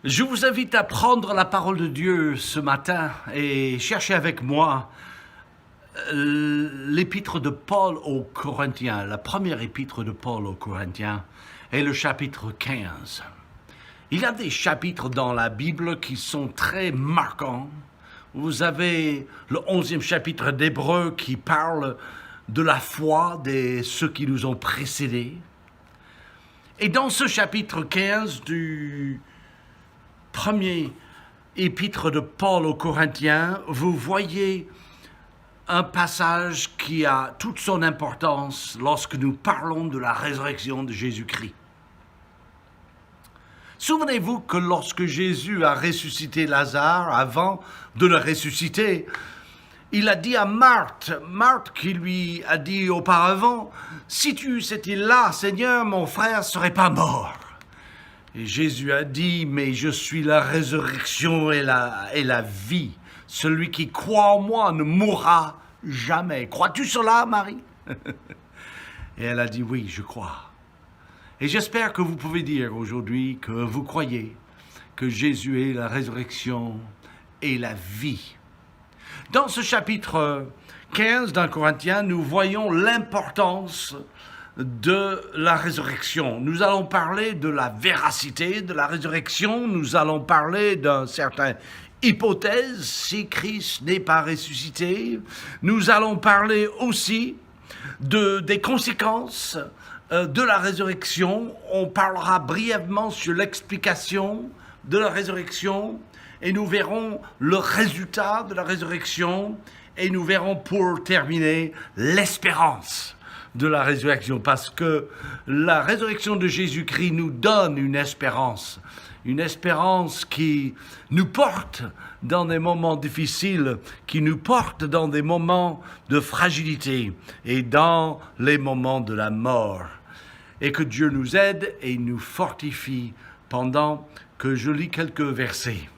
Je vous invite à prendre la parole de Dieu ce matin et chercher avec moi l'épître de Paul aux Corinthiens, la première épître de Paul aux Corinthiens, et le chapitre 15. Il y a des chapitres dans la Bible qui sont très marquants. Vous avez le 11e chapitre d'Hébreux qui parle de la foi de ceux qui nous ont précédés. Et dans ce chapitre 15 du premier épître de Paul aux Corinthiens, vous voyez un passage qui a toute son importance lorsque nous parlons de la résurrection de Jésus-Christ. Souvenez-vous que lorsque Jésus a ressuscité Lazare, avant de le ressusciter, il a dit à Marthe qui lui a dit auparavant, « Si tu étais là, Seigneur, mon frère ne serait pas mort. » Et Jésus a dit, « Mais je suis la résurrection et la vie. Celui qui croit en moi ne mourra jamais. » Crois-tu cela, Marie? Et elle a dit, « Oui, je crois. » Et j'espère que vous pouvez dire aujourd'hui que vous croyez que Jésus est la résurrection et la vie. Dans ce chapitre 15 d'un Corinthien, nous voyons l'importance de la résurrection. Nous allons parler de la véracité de la résurrection, nous allons parler d'une certaine hypothèse si Christ n'est pas ressuscité. Nous allons parler aussi des conséquences de la résurrection. On parlera brièvement sur l'explication de la résurrection et nous verrons le résultat de la résurrection et nous verrons pour terminer l'espérance de la résurrection, parce que la résurrection de Jésus-Christ nous donne une espérance qui nous porte dans des moments difficiles, qui nous porte dans des moments de fragilité et dans les moments de la mort. Et que Dieu nous aide et nous fortifie pendant que je lis quelques versets.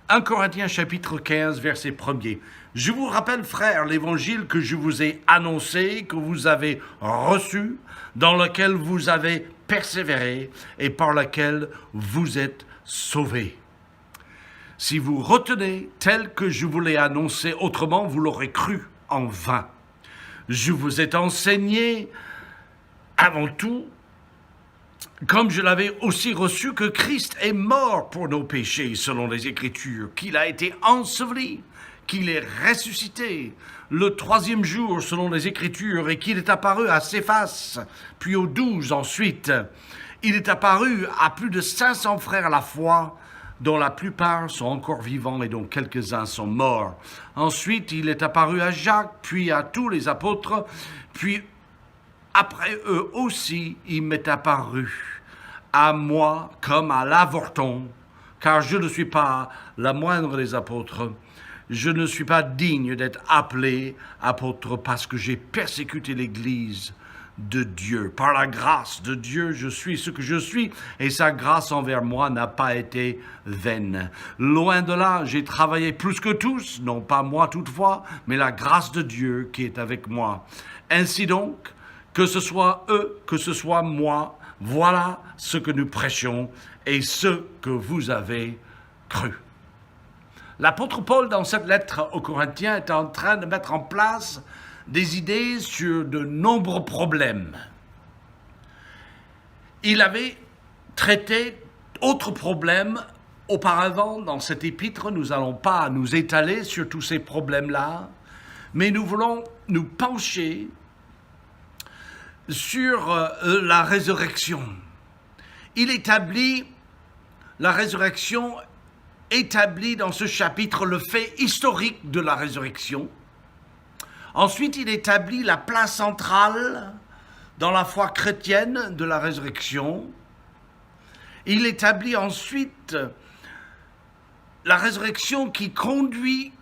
1 Corinthiens chapitre 15, verset 1er. Je vous rappelle, frères, l'évangile que je vous ai annoncé, que vous avez reçu, dans lequel vous avez persévéré et par lequel vous êtes sauvés. Si vous retenez tel que je vous l'ai annoncé, autrement vous l'aurez cru en vain. Je vous ai enseigné avant tout, comme je l'avais aussi reçu, que Christ est mort pour nos péchés, selon les Écritures, qu'il a été enseveli, qu'il est ressuscité le 3e jour, selon les Écritures, et qu'il est apparu à Céphas, puis aux 12 ensuite. Il est apparu à plus de 500 frères à la fois, dont la plupart sont encore vivants et dont quelques-uns sont morts. Ensuite, il est apparu à Jacques, puis à tous les apôtres, puis après eux aussi, il m'est apparu à moi comme à l'avorton, car je ne suis pas la moindre des apôtres. Je ne suis pas digne d'être appelé apôtre parce que j'ai persécuté l'Église de Dieu. Par la grâce de Dieu, je suis ce que je suis et sa grâce envers moi n'a pas été vaine. Loin de là, j'ai travaillé plus que tous, non pas moi toutefois, mais la grâce de Dieu qui est avec moi. Ainsi donc, que ce soit eux, que ce soit moi, voilà ce que nous prêchons et ce que vous avez cru. L'apôtre Paul, dans cette lettre aux Corinthiens, est en train de mettre en place des idées sur de nombreux problèmes. Il avait traité d'autres problèmes auparavant dans cette épître. Nous n'allons pas nous étaler sur tous ces problèmes-là, mais nous voulons nous pencher sur la résurrection. Il établit la résurrection, établit dans ce chapitre le fait historique de la résurrection. Ensuite, il établit la place centrale dans la foi chrétienne de la résurrection. Il établit ensuite la résurrection qui conduit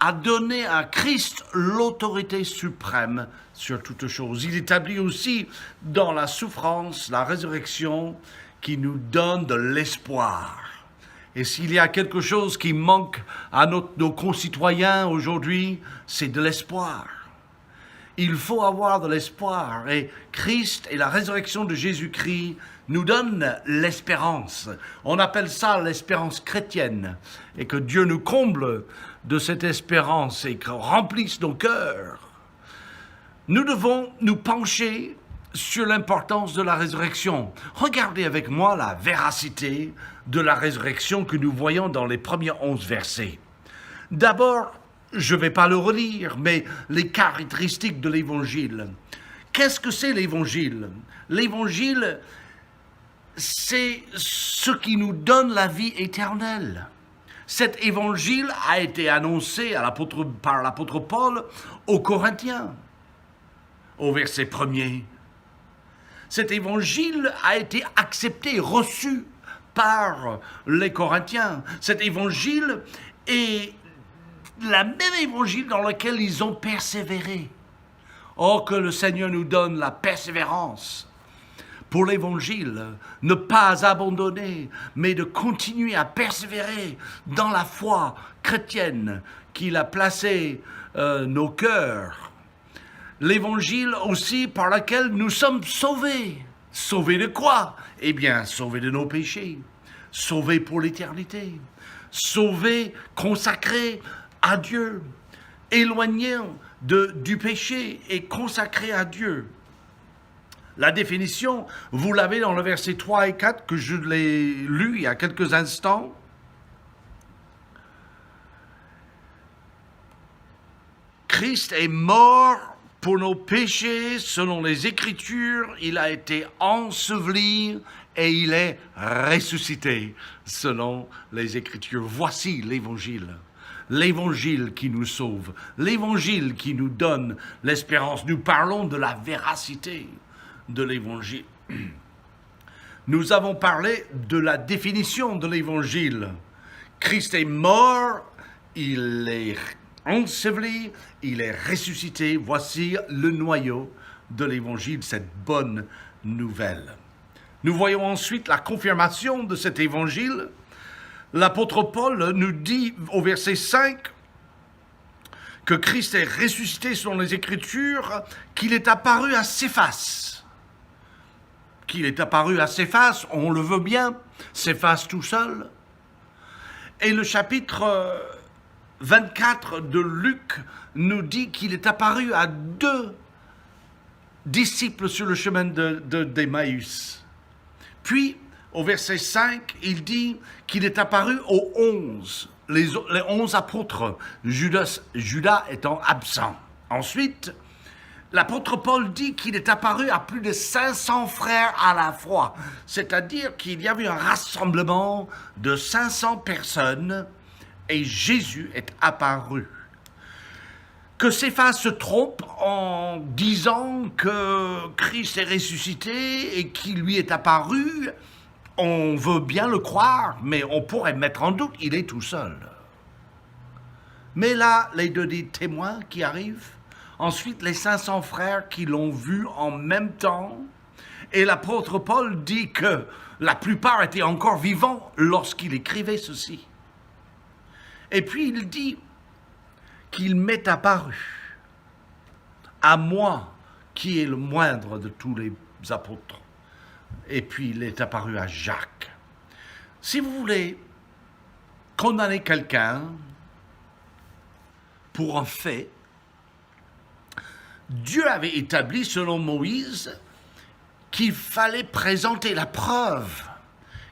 à donner à Christ l'autorité suprême sur toutes choses. Il établit aussi dans la souffrance, la résurrection qui nous donne de l'espoir. Et s'il y a quelque chose qui manque à nos concitoyens aujourd'hui, c'est de l'espoir. Il faut avoir de l'espoir. Et Christ et la résurrection de Jésus-Christ nous donne l'espérance. On appelle ça l'espérance chrétienne. Et que Dieu nous comble de cette espérance et que remplisse nos cœurs. Nous devons nous pencher sur l'importance de la résurrection. Regardez avec moi la véracité de la résurrection que nous voyons dans les premiers 11 versets. D'abord, je ne vais pas le relire, mais les caractéristiques de l'Évangile. Qu'est-ce que c'est l'Évangile? L'Évangile, c'est ce qui nous donne la vie éternelle. Cet Évangile a été annoncé par l'apôtre Paul aux Corinthiens, au verset 1er. Cet Évangile a été accepté, reçu par les Corinthiens. Cet Évangile est la même Évangile dans lequel ils ont persévéré. Oh, que le Seigneur nous donne la persévérance pour l'Évangile, ne pas abandonner, mais de continuer à persévérer dans la foi chrétienne qu'il a placée nos cœurs. L'Évangile aussi par lequel nous sommes sauvés. Sauvés de quoi? Eh bien, sauvés de nos péchés, sauvés pour l'éternité, sauvés, consacrés à Dieu, éloignés du péché et consacrés à Dieu. La définition, vous l'avez dans le verset 3 et 4 que je l'ai lu il y a quelques instants. Christ est mort pour nos péchés selon les Écritures, il a été enseveli et il est ressuscité selon les Écritures. Voici l'Évangile. L'Évangile qui nous sauve, l'Évangile qui nous donne l'espérance. Nous parlons de la véracité de l'Évangile. Nous avons parlé de la définition de l'Évangile. Christ est mort, il est enseveli, il est ressuscité. Voici le noyau de l'Évangile, cette bonne nouvelle. Nous voyons ensuite la confirmation de cet Évangile. L'apôtre Paul nous dit au verset 5 que Christ est ressuscité selon les Écritures, qu'il est apparu à Céphas. Qu'il est apparu à Céphas, on le veut bien, Céphas tout seul. Et le chapitre 24 de Luc nous dit qu'il est apparu à 2 disciples sur le chemin d'Emmaüs. Puis, au verset 5, il dit qu'il est apparu aux 11, les 11 apôtres, Judas étant absent. Ensuite, l'apôtre Paul dit qu'il est apparu à plus de 500 frères à la fois, c'est-à-dire qu'il y avait un rassemblement de 500 personnes et Jésus est apparu. Que Céphas se trompe en disant que Christ est ressuscité et qu'il lui est apparu, on veut bien le croire, mais on pourrait mettre en doute, il est tout seul. Mais là, les 2 témoins qui arrivent, ensuite les 500 frères qui l'ont vu en même temps, et l'apôtre Paul dit que la plupart étaient encore vivants lorsqu'il écrivait ceci. Et puis il dit qu'il m'est apparu, à moi qui est le moindre de tous les apôtres. Et puis il est apparu à Jacques. Si vous voulez condamner quelqu'un pour un fait, Dieu avait établi selon Moïse qu'il fallait présenter la preuve,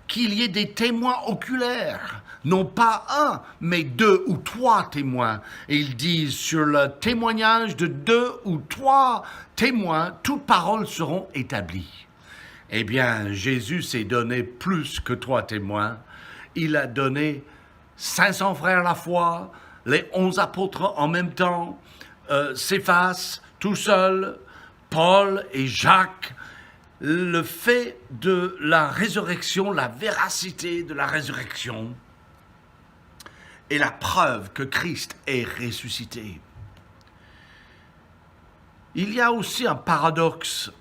qu'il y ait des témoins oculaires, non pas 1, mais 2 ou 3 témoins. Et ils disent, sur le témoignage de 2 ou 3 témoins, toutes paroles seront établies. Eh bien, Jésus s'est donné plus que 3 témoins. Il a donné 500 frères à la fois, les 11 apôtres en même temps, Céphas tout seul, Paul et Jacques. Le fait de la résurrection, la véracité de la résurrection est la preuve que Christ est ressuscité. Il y a aussi un paradoxe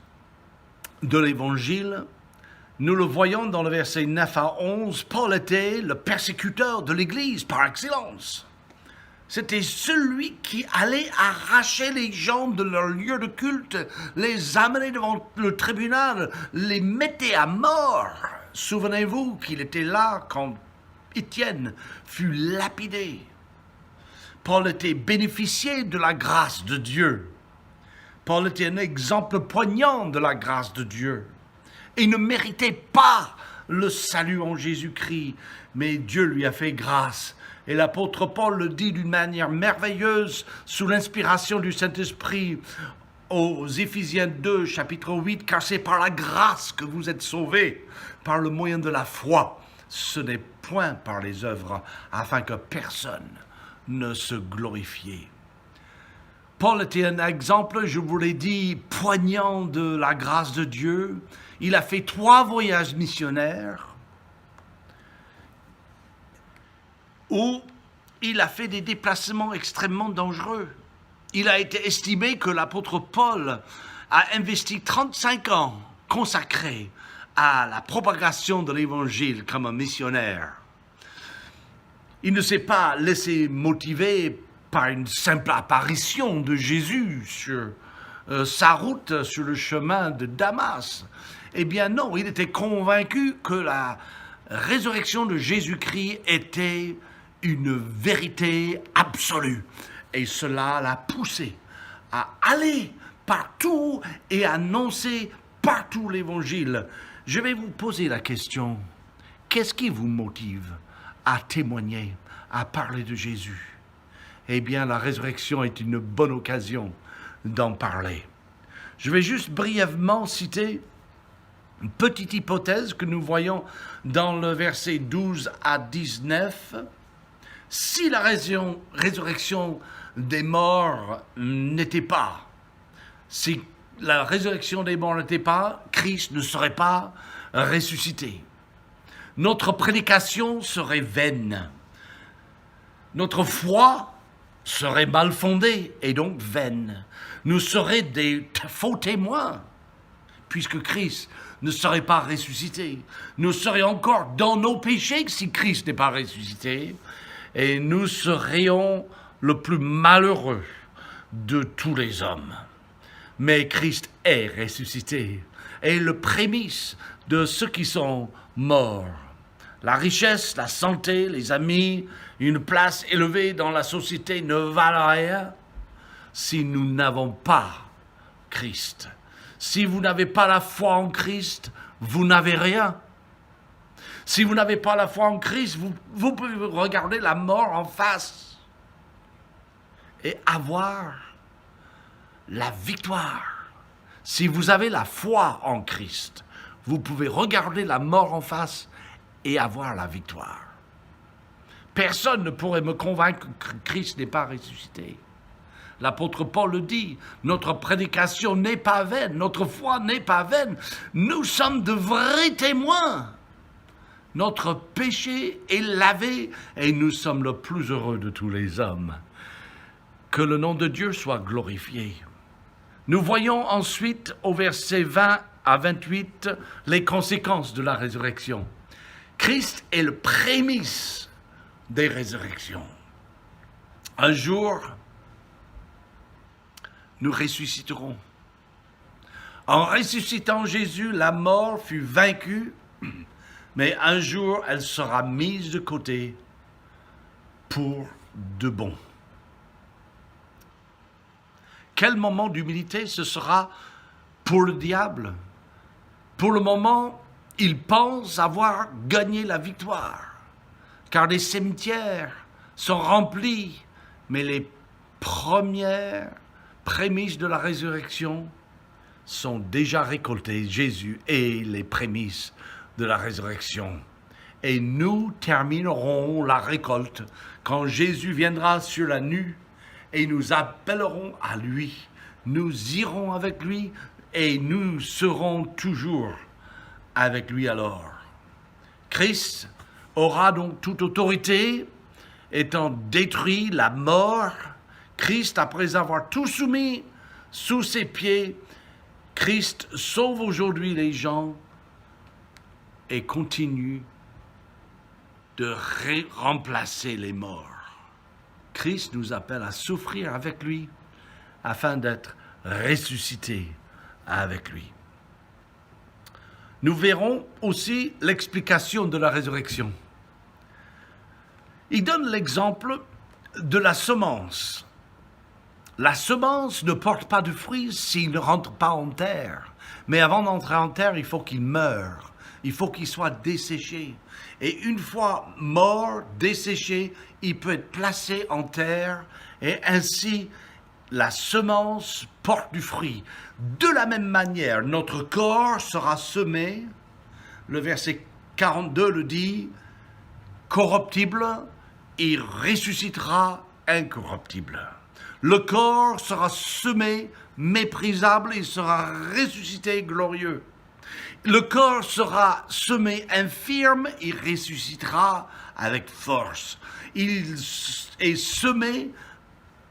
de l'Évangile. Nous le voyons dans le verset 9 à 11. Paul était le persécuteur de l'Église par excellence. C'était celui qui allait arracher les gens de leur lieu de culte, les amener devant le tribunal, les mettre à mort. Souvenez-vous qu'il était là quand Étienne fut lapidé. Paul était bénéficié de la grâce de Dieu. Paul était un exemple poignant de la grâce de Dieu. Il ne méritait pas le salut en Jésus-Christ, mais Dieu lui a fait grâce. Et l'apôtre Paul le dit d'une manière merveilleuse, sous l'inspiration du Saint-Esprit, aux Éphésiens 2, chapitre 8, « Car c'est par la grâce que vous êtes sauvés, par le moyen de la foi. Ce n'est point par les œuvres, afin que personne ne se glorifie. » Paul était un exemple, je vous l'ai dit, poignant de la grâce de Dieu. Il a fait 3 voyages missionnaires où il a fait des déplacements extrêmement dangereux. Il a été estimé que l'apôtre Paul a investi 35 ans consacrés à la propagation de l'Évangile comme un missionnaire. Il ne s'est pas laissé motiver par une simple apparition de Jésus sur sa route sur le chemin de Damas. Eh bien non, il était convaincu que la résurrection de Jésus-Christ était une vérité absolue. Et cela l'a poussé à aller partout et annoncer partout l'Évangile. Je vais vous poser la question, qu'est-ce qui vous motive à témoigner, à parler de Jésus? Eh bien, la résurrection est une bonne occasion d'en parler. Je vais juste brièvement citer une petite hypothèse que nous voyons dans le verset 12 à 19. Si la résurrection des morts n'était pas, si la résurrection des morts n'était pas, Christ ne serait pas ressuscité. Notre prédication serait vaine. Notre foi serait mal fondée et donc vaine. Nous serions des faux témoins, puisque Christ ne serait pas ressuscité. Nous serions encore dans nos péchés si Christ n'est pas ressuscité, et nous serions le plus malheureux de tous les hommes. Mais Christ est ressuscité, et le prémisse de ceux qui sont morts. La richesse, la santé, les amis, une place élevée dans la société ne valent rien si nous n'avons pas Christ. Si vous n'avez pas la foi en Christ, vous n'avez rien. Si vous n'avez pas la foi en Christ, vous pouvez regarder la mort en face et avoir la victoire. Si vous avez la foi en Christ, vous pouvez regarder la mort en face et avoir la victoire. Personne ne pourrait me convaincre que Christ n'est pas ressuscité. L'apôtre Paul le dit, notre prédication n'est pas vaine, notre foi n'est pas vaine. Nous sommes de vrais témoins. Notre péché est lavé et nous sommes le plus heureux de tous les hommes. Que le nom de Dieu soit glorifié. Nous voyons ensuite au verset 20 à 28 les conséquences de la résurrection. Christ est le prémisse des résurrections. Un jour, nous ressusciterons. En ressuscitant Jésus, la mort fut vaincue, mais un jour, elle sera mise de côté pour de bon. Quel moment d'humilité ce sera pour le diable? Pour le moment, il pense avoir gagné la victoire, car les cimetières sont remplis, mais les premières prémices de la résurrection sont déjà récoltées. Jésus est les prémices de la résurrection. Et nous terminerons la récolte quand Jésus viendra sur la nue et nous appellerons à lui. Nous irons avec lui et nous serons toujours avec lui alors. Christ aura donc toute autorité, étant détruit la mort. Christ, après avoir tout soumis sous ses pieds, Christ sauve aujourd'hui les gens et continue de remplacer les morts. Christ nous appelle à souffrir avec lui afin d'être ressuscités avec lui. Nous verrons aussi l'explication de la résurrection. Il donne l'exemple de la semence. La semence ne porte pas de fruits s'il ne rentre pas en terre. Mais avant d'entrer en terre, il faut qu'il meure. Il faut qu'il soit desséché. Et une fois mort, desséché, il peut être placé en terre et ainsi la semence porte du fruit. De la même manière, notre corps sera semé. Le verset 42 le dit, corruptible, il ressuscitera incorruptible. Le corps sera semé, méprisable, il sera ressuscité glorieux. Le corps sera semé infirme, il ressuscitera avec force. Il est semé,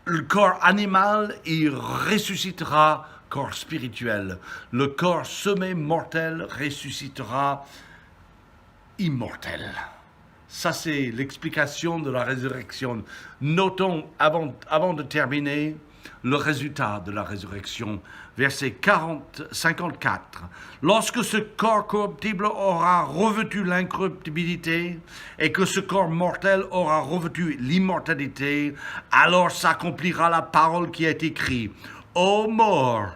le corps animal, il ressuscitera corps spirituel. Le corps semé mortel ressuscitera immortel. Ça, c'est l'explication de la résurrection. Notons, avant de terminer, le résultat de la résurrection. Verset 54. Lorsque ce corps corruptible aura revêtu l'incorruptibilité et que ce corps mortel aura revêtu l'immortalité, alors s'accomplira la parole qui est écrite. Ô mort,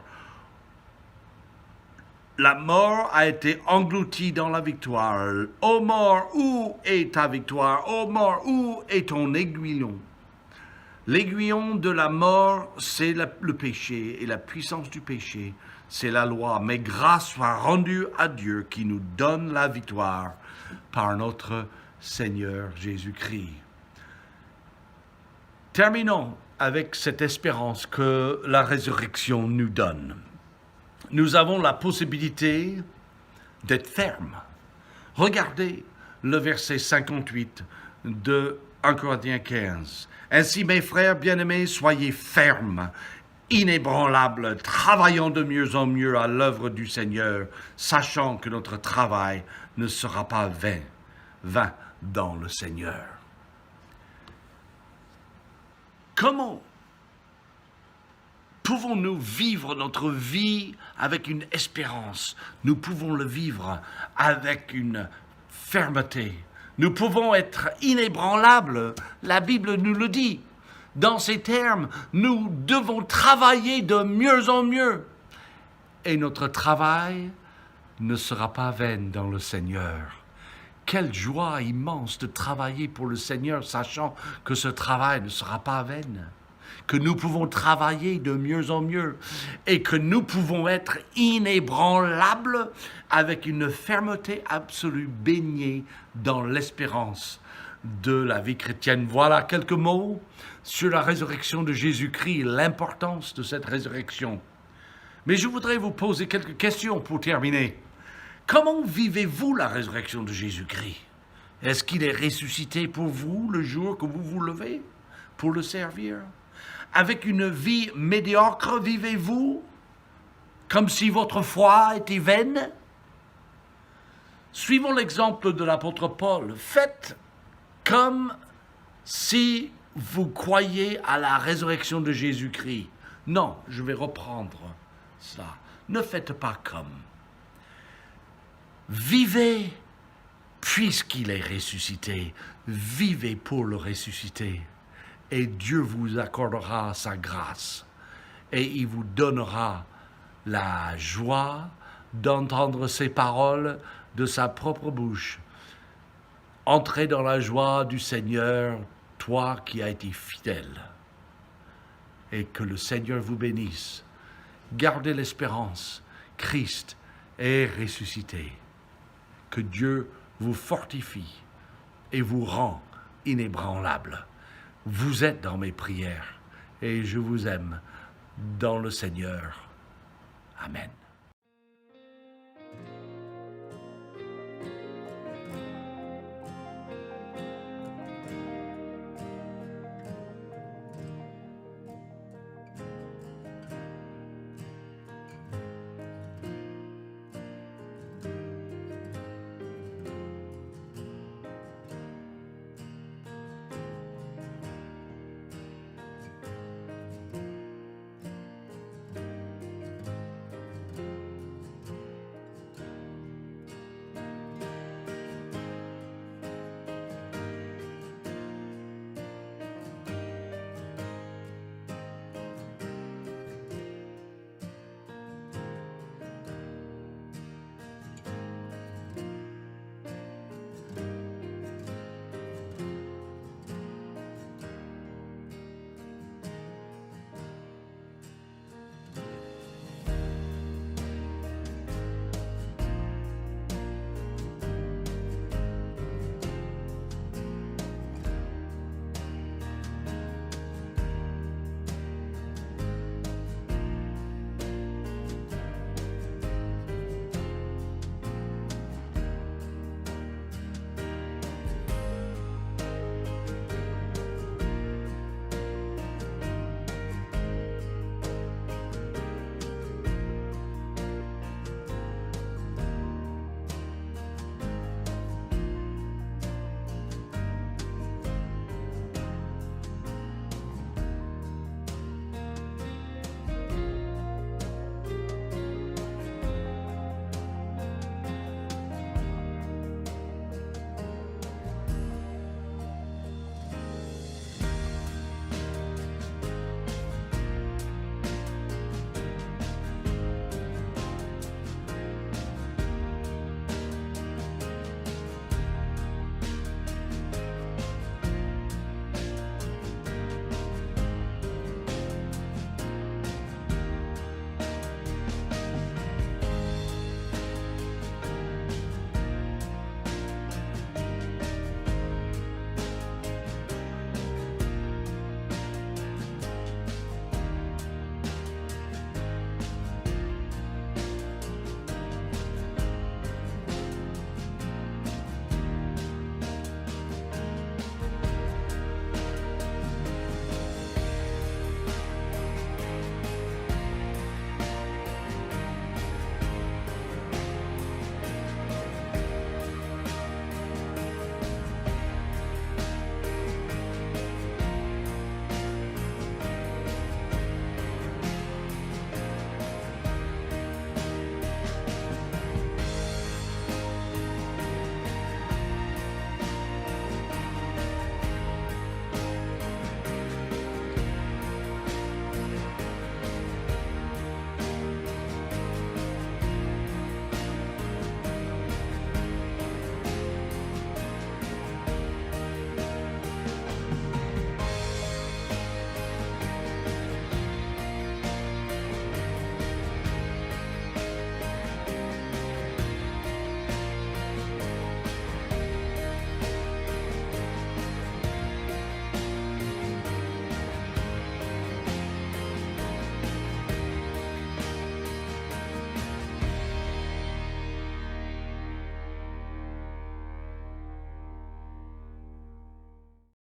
la mort a été engloutie dans la victoire. Ô mort, où est ta victoire? Ô mort, où est ton aiguillon? L'aiguillon de la mort, c'est le péché, et la puissance du péché, c'est la loi. Mais grâce soit rendue à Dieu qui nous donne la victoire par notre Seigneur Jésus-Christ. Terminons avec cette espérance que la résurrection nous donne. Nous avons la possibilité d'être fermes. Regardez le verset 58 de 1 Corinthiens 15. Ainsi, mes frères bien-aimés, soyez fermes, inébranlables, travaillant de mieux en mieux à l'œuvre du Seigneur, sachant que notre travail ne sera pas vain dans le Seigneur. Comment pouvons-nous vivre notre vie avec une espérance? Nous pouvons le vivre avec une fermeté. Nous pouvons être inébranlables. La Bible nous le dit. Dans ces termes, nous devons travailler de mieux en mieux. Et notre travail ne sera pas vain dans le Seigneur. Quelle joie immense de travailler pour le Seigneur, sachant que ce travail ne sera pas vain. Que nous pouvons travailler de mieux en mieux et que nous pouvons être inébranlables avec une fermeté absolue baignée dans l'espérance de la vie chrétienne. Voilà quelques mots sur la résurrection de Jésus-Christ et l'importance de cette résurrection. Mais je voudrais vous poser quelques questions pour terminer. Comment vivez-vous la résurrection de Jésus-Christ? Est-ce qu'il est ressuscité pour vous le jour que vous vous levez pour le servir? Avec une vie médiocre, vivez-vous comme si votre foi était vaine? Suivons l'exemple de l'apôtre Paul. Faites comme si vous croyez à la résurrection de Jésus-Christ. Non, je vais reprendre cela. Ne faites pas comme. Vivez puisqu'il est ressuscité. Vivez pour le ressusciter. Et Dieu vous accordera sa grâce. Et il vous donnera la joie d'entendre ces paroles de sa propre bouche. Entrez dans la joie du Seigneur, toi qui as été fidèle. Et que le Seigneur vous bénisse. Gardez l'espérance. Christ est ressuscité. Que Dieu vous fortifie et vous rend inébranlable. Vous êtes dans mes prières et je vous aime dans le Seigneur. Amen.